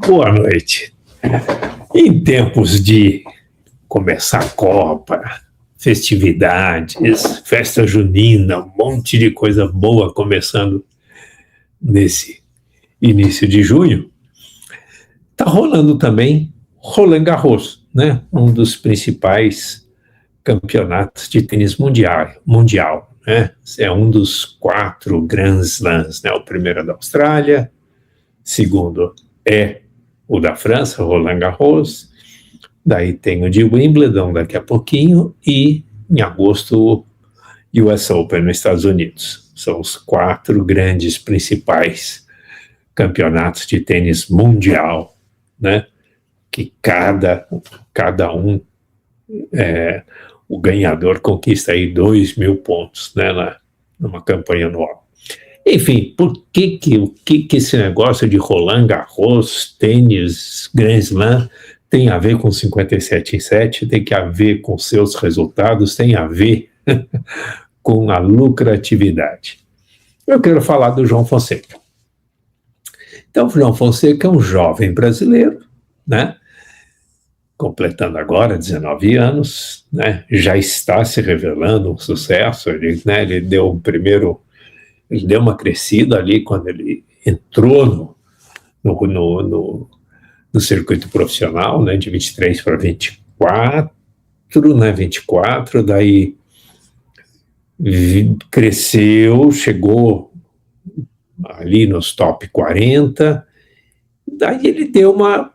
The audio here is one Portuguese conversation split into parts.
Boa noite. Em tempos de começar a Copa, festividades, festa junina, um monte de coisa boa começando nesse início de junho, está rolando também Roland Garros, né? Um dos principais campeonatos de tênis mundial, né? É um dos 4 Grand Slams, né? O primeiro é da Austrália, segundo é o da França, Roland Garros, daí tem o de Wimbledon daqui a pouquinho e em agosto o US Open nos Estados Unidos. São os 4 grandes principais campeonatos de tênis mundial, né? Que cada um, o ganhador conquista aí 2.000 pontos, né, numa campanha anual. Enfim, o que esse negócio de Roland Garros, tênis, Grand Slam, tem a ver com 57-7, tem a ver com seus resultados, tem a ver com a lucratividade. Eu quero falar do João Fonseca. Então, o João Fonseca é um jovem brasileiro, né? Completando agora 19 anos, né? Já está se revelando um sucesso. Ele deu uma crescida ali quando ele entrou no circuito profissional, né? De 23 para 24, né? 24, daí cresceu, chegou ali nos top 40, daí ele deu uma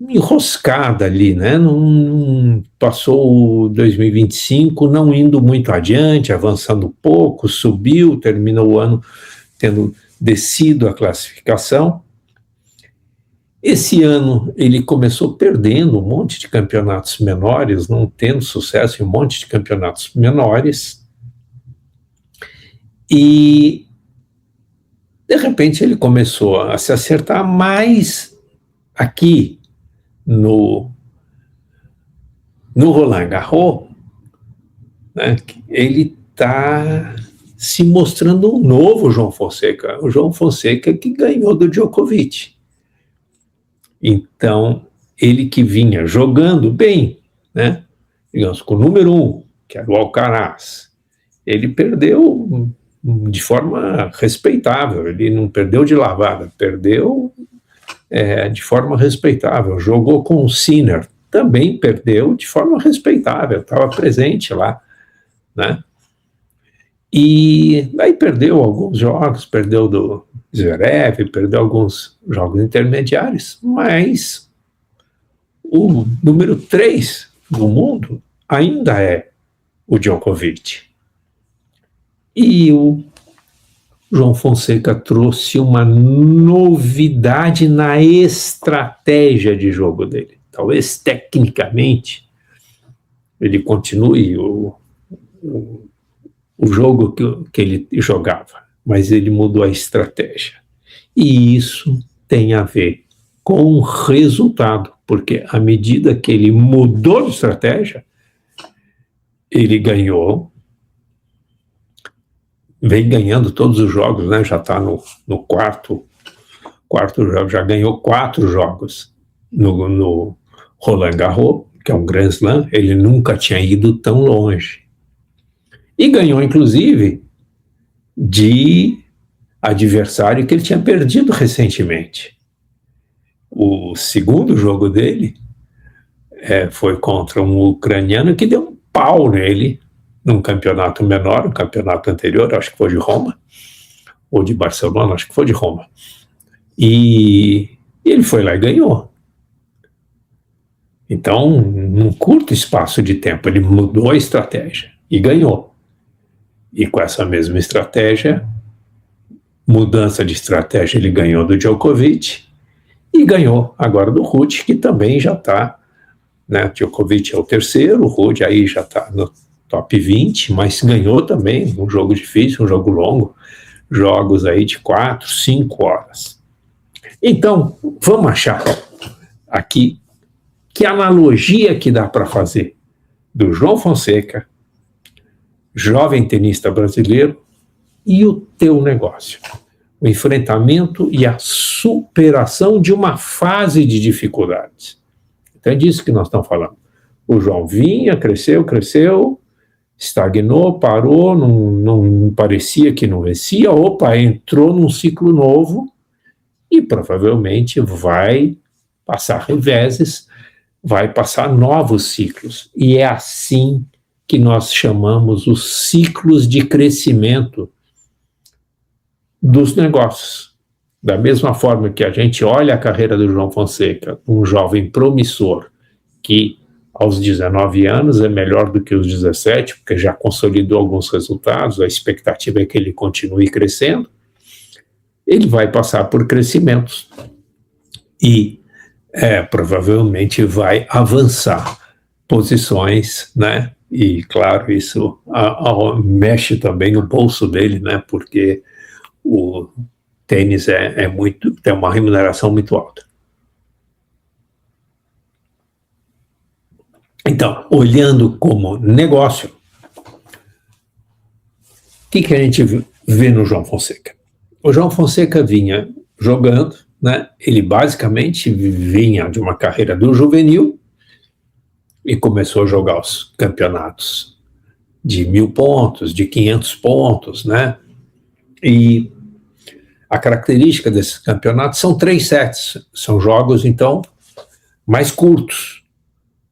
enroscada ali, né? Não passou 2025 não indo muito adiante, avançando pouco, subiu, terminou o ano tendo descido a classificação. Esse ano ele começou perdendo um monte de campeonatos menores, não tendo sucesso em um monte de campeonatos menores, e de repente ele começou a se acertar mais aqui no Roland Garros, né? Ele está se mostrando um novo João Fonseca, o João Fonseca que ganhou do Djokovic. Então, ele que vinha jogando bem, né? Digamos, com o número 1, que era o Alcaraz, ele perdeu de forma respeitável, ele não perdeu de lavada, perdeu de forma respeitável. Jogou com o Sinner, também perdeu de forma respeitável, estava presente lá, né? E aí perdeu alguns jogos, perdeu do Zverev, perdeu alguns jogos intermediários, mas o número 3 do mundo ainda é o Djokovic. E o João Fonseca trouxe uma novidade na estratégia de jogo dele. Talvez tecnicamente ele continue o jogo que ele jogava, mas ele mudou a estratégia. E isso tem a ver com o resultado, porque à medida que ele mudou de estratégia, ele vem ganhando todos os jogos, né? Já está no quarto jogo, já ganhou 4 jogos no Roland Garros, que é um Grand Slam. Ele nunca tinha ido tão longe. E ganhou, inclusive, de adversário que ele tinha perdido recentemente. O segundo jogo dele foi contra um ucraniano que deu um pau nele num campeonato menor, um campeonato anterior, acho que foi de Roma, ou de Barcelona, acho que foi de Roma. E ele foi lá e ganhou. Então, num curto espaço de tempo, ele mudou a estratégia e ganhou. E com essa mesma estratégia, mudança de estratégia, ele ganhou do Djokovic e ganhou agora do Ruud, que também já está, né? Djokovic é o terceiro, o Ruud aí já está no top 20, mas ganhou também um jogo difícil, um jogo longo, jogos aí de 4, 5 horas. Então, vamos achar aqui que analogia que dá para fazer do João Fonseca, jovem tenista brasileiro, e o teu negócio. o enfrentamento e a superação de uma fase de dificuldades. Então é disso que nós estamos falando. O João vinha, cresceu, estagnou, parou, não parecia que não vencia, entrou num ciclo novo e provavelmente vai passar reveses, vai passar novos ciclos. E é assim que nós chamamos os ciclos de crescimento dos negócios. Da mesma forma que a gente olha a carreira do João Fonseca, um jovem promissor, que aos 19 anos é melhor do que os 17, porque já consolidou alguns resultados, a expectativa é que ele continue crescendo, ele vai passar por crescimentos e provavelmente vai avançar posições, né? E claro, isso mexe também o bolso dele, né? Porque o tênis tem uma remuneração muito alta. Então, olhando como negócio, o que a gente vê no João Fonseca? O João Fonseca vinha jogando, né? Ele basicamente vinha de uma carreira do juvenil e começou a jogar os campeonatos de 1.000 pontos, de 500 pontos, né? E a característica desses campeonatos são 3 sets, são jogos, então, mais curtos.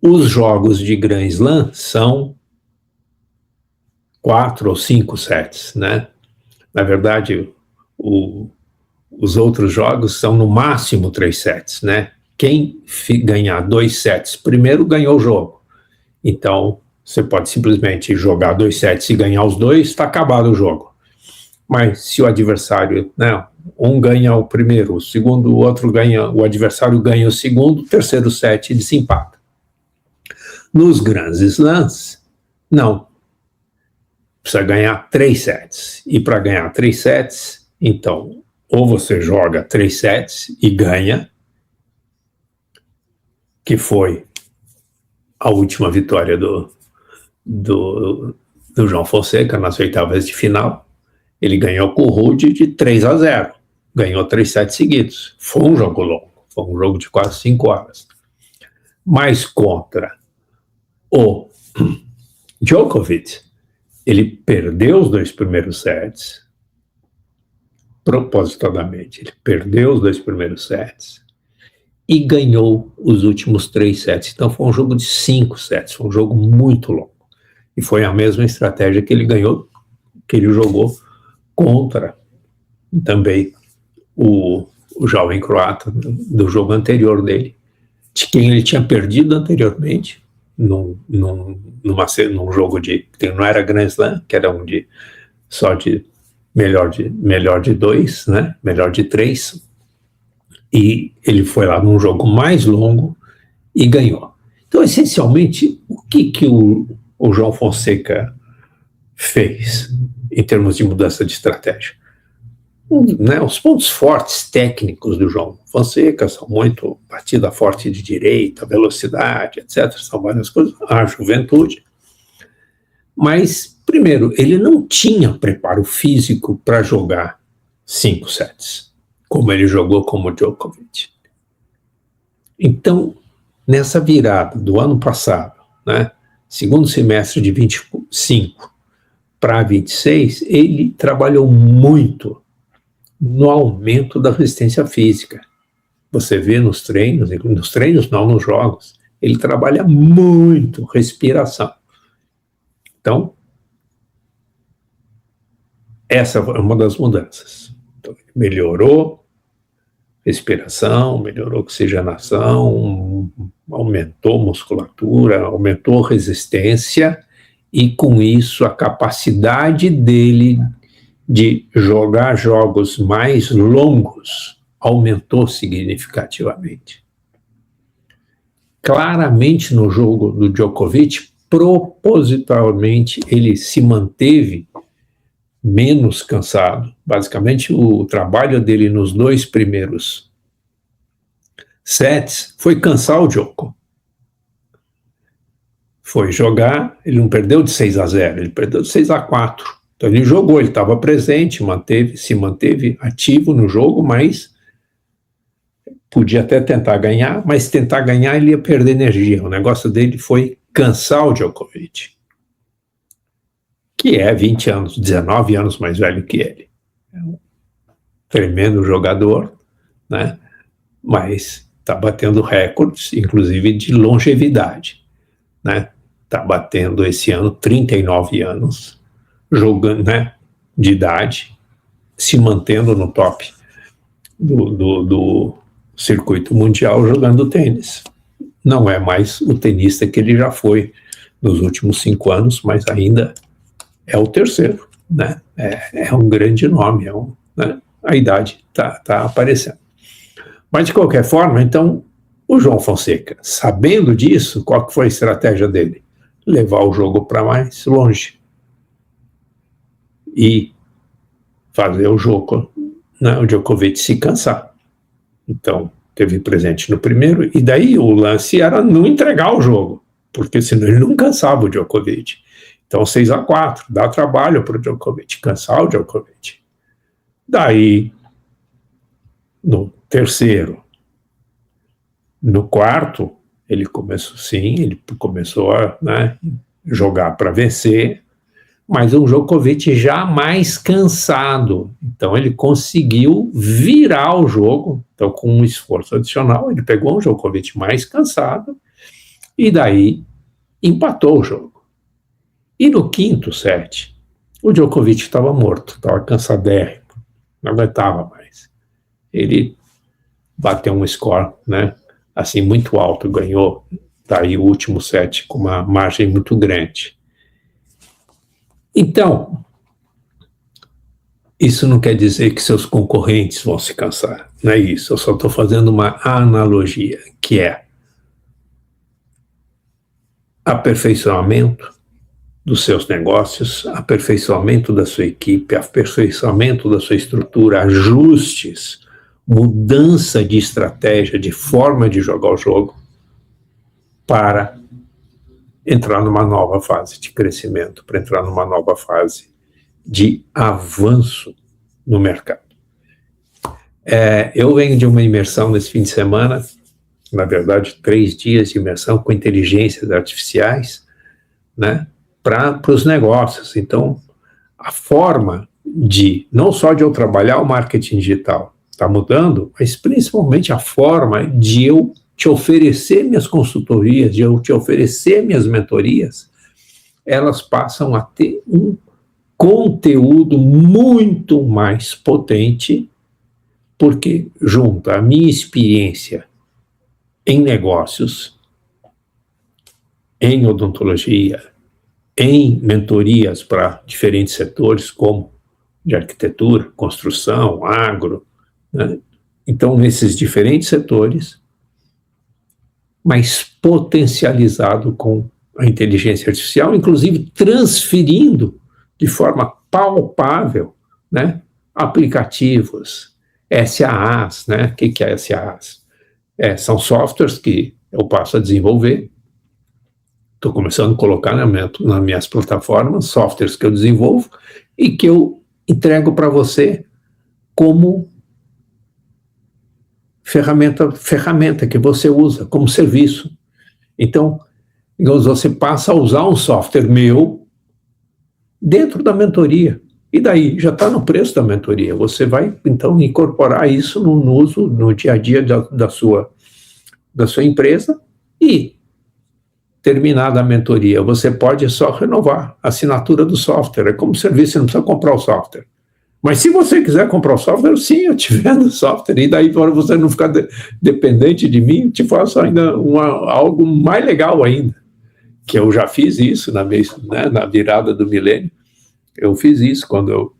Os jogos de Grand Slam são 4 ou 5 sets, né? Na verdade, os outros jogos são no máximo 3 sets, né? Quem ganhar 2 sets primeiro ganhou o jogo. Então, você pode simplesmente jogar 2 sets e ganhar os 2, está acabado o jogo. Mas se o adversário, né, um ganha o primeiro, o segundo, o outro ganha, o adversário ganha o segundo, o terceiro set desempata. Nos grandes slams, não. Precisa ganhar 3 sets. E para ganhar 3 sets, então, ou você joga 3 sets e ganha, que foi a última vitória do João Fonseca nas oitavas de final. Ele ganhou com o Ruud de 3-0. Ganhou 3 sets seguidos. Foi um jogo longo. Foi um jogo de quase 5 horas. Mas contra o Djokovic, ele perdeu os 2 primeiros sets, propositadamente. Ele perdeu os 2 primeiros sets e ganhou os últimos 3 sets. Então foi um jogo de 5 sets, foi um jogo muito longo. E foi a mesma estratégia que ele ganhou, que ele jogou contra também o jovem croata do jogo anterior dele, de quem ele tinha perdido anteriormente, num jogo que não era Grand Slam, que era um só de melhor de 2, né? Melhor de 3. E ele foi lá num jogo mais longo e ganhou. Então, essencialmente, o que o João Fonseca fez em termos de mudança de estratégia? Né, os pontos fortes técnicos do João Fonseca são muito batida forte de direita, velocidade, etc. São várias coisas, a juventude. Mas, primeiro, ele não tinha preparo físico para jogar 5 sets, como ele jogou como Djokovic. Então, nessa virada do ano passado, né, segundo semestre de 25 para 26, ele trabalhou muito no aumento da resistência física. Você vê nos treinos não, nos jogos, ele trabalha muito respiração. Então, essa é uma das mudanças. Então, melhorou respiração, melhorou oxigenação, aumentou musculatura, aumentou resistência e, com isso, a capacidade dele de jogar jogos mais longos aumentou significativamente. Claramente no jogo do Djokovic, propositalmente ele se manteve menos cansado. Basicamente o trabalho dele nos 2 primeiros sets foi cansar o Djoko. Foi jogar, ele não perdeu de 6-0, ele perdeu de 6-4. Então ele jogou, ele estava presente, se manteve ativo no jogo, mas podia até tentar ganhar, mas tentar ganhar ele ia perder energia. O negócio dele foi cansar o Djokovic, que é 20 anos, 19 anos mais velho que ele. É um tremendo jogador, né? Mas está batendo recordes, inclusive de longevidade, né? Está batendo esse ano 39 anos, jogando, né, de idade, se mantendo no top do circuito mundial jogando tênis. Não é mais o tenista que ele já foi nos últimos 5 anos, mas ainda é o terceiro, né? É um grande nome, né? A idade está aparecendo. Mas, de qualquer forma, então, o João Fonseca, sabendo disso, qual que foi a estratégia dele? Levar o jogo para mais longe e fazer o jogo, né, o Djokovic se cansar. Então, teve presente no primeiro, e daí o lance era não entregar o jogo, porque senão ele não cansava o Djokovic. Então, 6-4, dá trabalho para o Djokovic, cansar o Djokovic. Daí, no terceiro, no quarto, ele começou a, né, jogar para vencer, mas o Djokovic já mais cansado. Então ele conseguiu virar o jogo, então com um esforço adicional, ele pegou um Djokovic mais cansado e daí empatou o jogo. E no quinto set, o Djokovic estava morto, estava cansadérrimo, não aguentava mais. Ele bateu um score, né, assim, muito alto, ganhou daí o último set com uma margem muito grande. Então, isso não quer dizer que seus concorrentes vão se cansar, não é isso, eu só estou fazendo uma analogia, que é aperfeiçoamento dos seus negócios, aperfeiçoamento da sua equipe, aperfeiçoamento da sua estrutura, ajustes, mudança de estratégia, de forma de jogar o jogo, para entrar numa nova fase de crescimento, para entrar numa nova fase de avanço no mercado. Eu venho de uma imersão nesse fim de semana, na verdade 3 dias de imersão com inteligências artificiais, né, para os negócios. Então, a forma não só de eu trabalhar o marketing digital está mudando, mas principalmente a forma de eu te oferecer minhas consultorias, de eu te oferecer minhas mentorias, elas passam a ter um conteúdo muito mais potente, porque junta a minha experiência em negócios, em odontologia, em mentorias para diferentes setores, como de arquitetura, construção, agro, né? Então, nesses diferentes setores, mas potencializado com a inteligência artificial, inclusive transferindo de forma palpável, né, aplicativos, SaaS, né? O que é SaaS? São softwares que eu passo a desenvolver, estou começando a colocar nas minhas plataformas, softwares que eu desenvolvo e que eu entrego para você como ferramenta que você usa como serviço. Então, você passa a usar um software meu dentro da mentoria. E daí, já está no preço da mentoria. Você vai, então, incorporar isso no uso, no dia a dia da sua empresa e, terminada a mentoria, você pode só renovar a assinatura do software. É como serviço, você não precisa comprar o software. Mas se você quiser comprar o software, sim, eu te vendo o software. E daí, para você não ficar dependente de mim, eu te faço ainda algo mais legal ainda. Que eu já fiz isso na virada do milênio. Eu fiz isso quando eu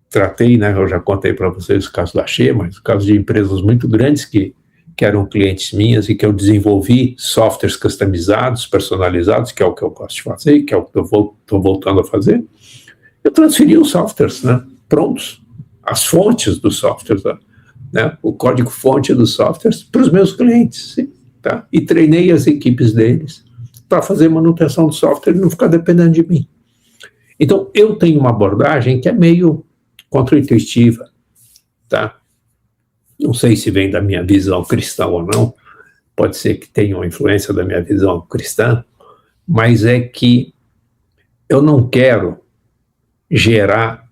tratei, né, eu já contei para vocês o caso da Xê, mas o caso de empresas muito grandes que eram clientes minhas e que eu desenvolvi softwares customizados, personalizados, que é o que eu gosto de fazer, que é o que eu estou voltando a fazer. Eu transferi os softwares, né, prontos, as fontes dos softwares, né, o código-fonte dos softwares para os meus clientes, sim, tá? E treinei as equipes deles para fazer manutenção do software e não ficar dependendo de mim. Então, eu tenho uma abordagem que é meio contra-intuitiva, tá? Não sei se vem da minha visão cristã ou não, pode ser que tenha uma influência da minha visão cristã, mas é que eu não quero gerar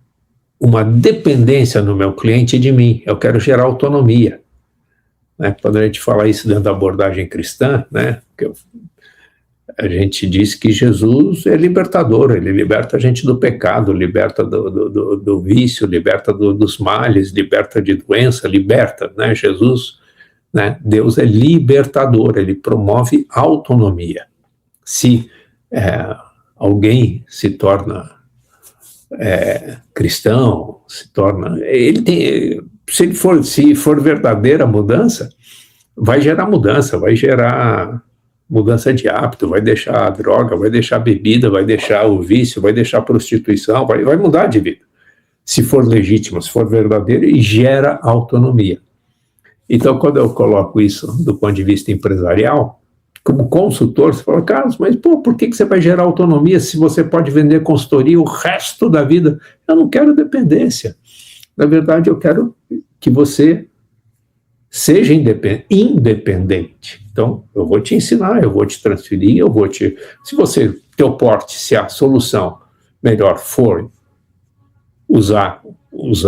uma dependência no meu cliente de mim, eu quero gerar autonomia. Né? Quando a gente fala isso dentro da abordagem cristã, né? A gente diz que Jesus é libertador, ele liberta a gente do pecado, liberta do vício, liberta dos males, liberta de doença, liberta, né? Jesus, né? Deus é libertador, ele promove autonomia. Se alguém se torna cristão, se torna, se for verdadeira mudança, vai gerar mudança de hábito, vai deixar a droga, vai deixar a bebida, vai deixar o vício, vai deixar a prostituição, vai mudar de vida. Se for legítimo, se for verdadeiro, e gera autonomia. Então, quando eu coloco isso do ponto de vista empresarial, como consultor, você fala, Carlos, mas por que você vai gerar autonomia se você pode vender consultoria o resto da vida? Eu não quero dependência. Na verdade, eu quero que você seja independente. Então, eu vou te ensinar, eu vou te transferir, se você, teu porte, se a solução melhor for usar os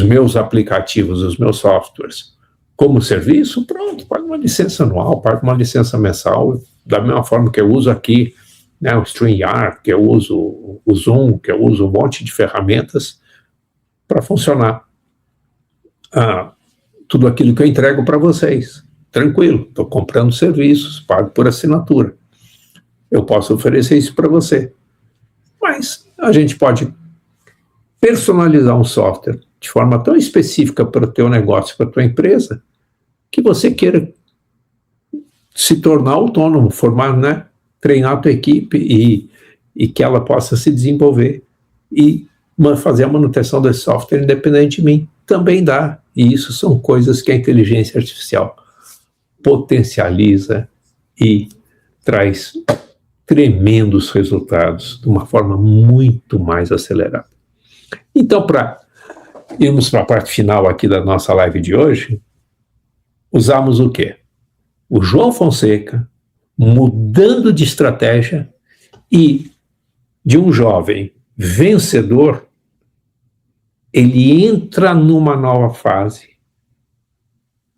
meus aplicativos, os meus softwares como serviço, pronto, paga uma licença anual, paga uma licença mensal, da mesma forma que eu uso aqui, né, o StreamYard, que eu uso o Zoom, que eu uso um monte de ferramentas para funcionar. Tudo aquilo que eu entrego para vocês. Tranquilo, estou comprando serviços, pago por assinatura. Eu posso oferecer isso para você. Mas a gente pode personalizar um software de forma tão específica para o teu negócio, para a tua empresa, que você queira se tornar autônomo, formar, né, treinar a tua equipe e que ela possa se desenvolver e fazer a manutenção desse software independente de mim. Também dá. E isso são coisas que a inteligência artificial potencializa e traz tremendos resultados de uma forma muito mais acelerada. Então, para irmos para a parte final aqui da nossa live de hoje, usamos o quê? O João Fonseca mudando de estratégia e de um jovem vencedor, ele entra numa nova fase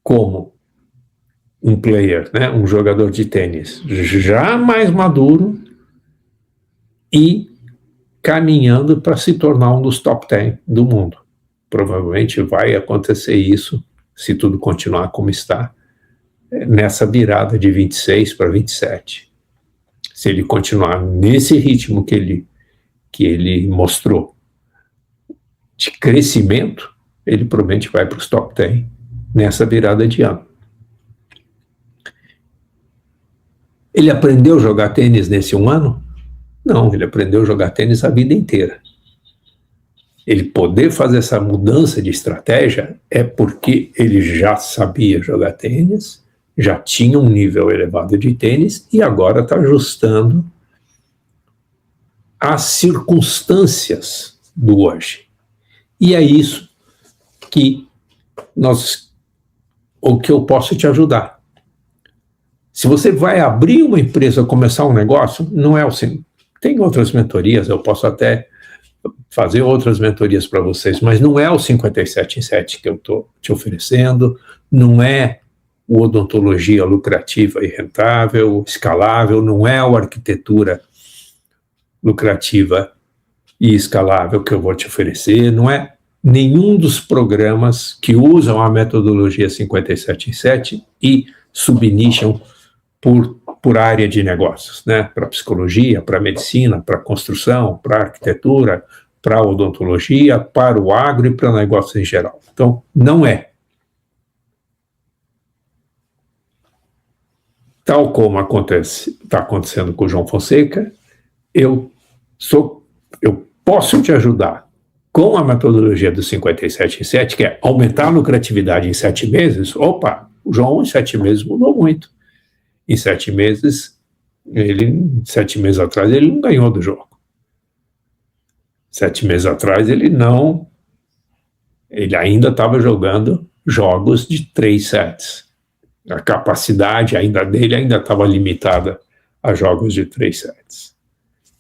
como um player, né, um jogador de tênis já mais maduro e caminhando para se tornar um dos top 10 do mundo. Provavelmente vai acontecer isso, se tudo continuar como está, nessa virada de 26 para 27. Se ele continuar nesse ritmo que ele mostrou de crescimento, ele provavelmente vai para os top 10 nessa virada de ano. Ele aprendeu a jogar tênis nesse um ano? Não, ele aprendeu a jogar tênis a vida inteira. Ele poder fazer essa mudança de estratégia é porque ele já sabia jogar tênis, já tinha um nível elevado de tênis e agora está ajustando às circunstâncias do hoje. E é isso que eu posso te ajudar. Se você vai abrir uma empresa, começar um negócio, não é assim. Tem outras mentorias, eu posso até fazer outras mentorias para vocês, mas não é o 57 em 7 que eu estou te oferecendo, não é o odontologia lucrativa e rentável, escalável, não é o arquitetura lucrativa e escalável que eu vou te oferecer, não é nenhum dos programas que usam a metodologia 57 em 7 e subnicham por área de negócios, né? Para psicologia, para medicina, para construção, para arquitetura, para odontologia, para o agro e para negócios em geral. Então, não é. Tal como está acontecendo com o João Fonseca, eu posso te ajudar com a metodologia do 57 em 7, que é aumentar a lucratividade em 7 meses. Opa, o João em 7 meses mudou muito. Em 7 meses, 7 meses atrás, ele não ganhou do jogo. 7 meses atrás, ele ainda estava jogando jogos de 3 sets. A capacidade dele ainda estava limitada a jogos de 3 sets.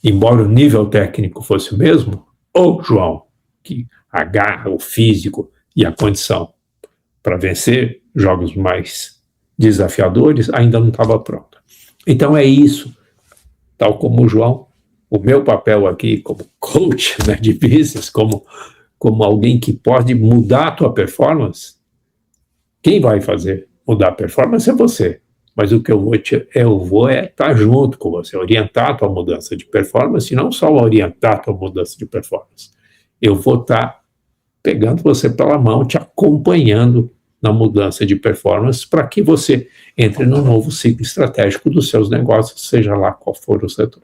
Embora o nível técnico fosse o mesmo, o João, que a garra, o físico e a condição para vencer jogos mais desafiadores, ainda não estava pronto. Então é isso, tal como o João, o meu papel aqui como coach, né, de business, como alguém que pode mudar a tua performance. Quem vai fazer mudar a performance é você, mas o que eu vou estar junto com você, orientar a tua mudança de performance, e não só orientar a tua mudança de performance, eu vou estar pegando você pela mão, te acompanhando na mudança de performance para que você entre no novo ciclo estratégico dos seus negócios, seja lá qual for o setor.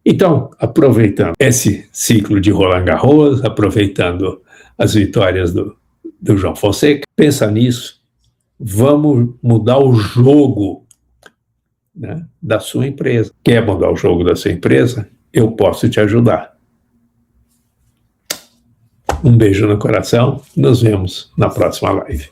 Então, aproveitando esse ciclo de Roland Garros, aproveitando as vitórias do João Fonseca, pensa nisso, vamos mudar o jogo, né, da sua empresa. Quer mudar o jogo da sua empresa? Eu posso te ajudar. Um beijo no coração, nos vemos na próxima live.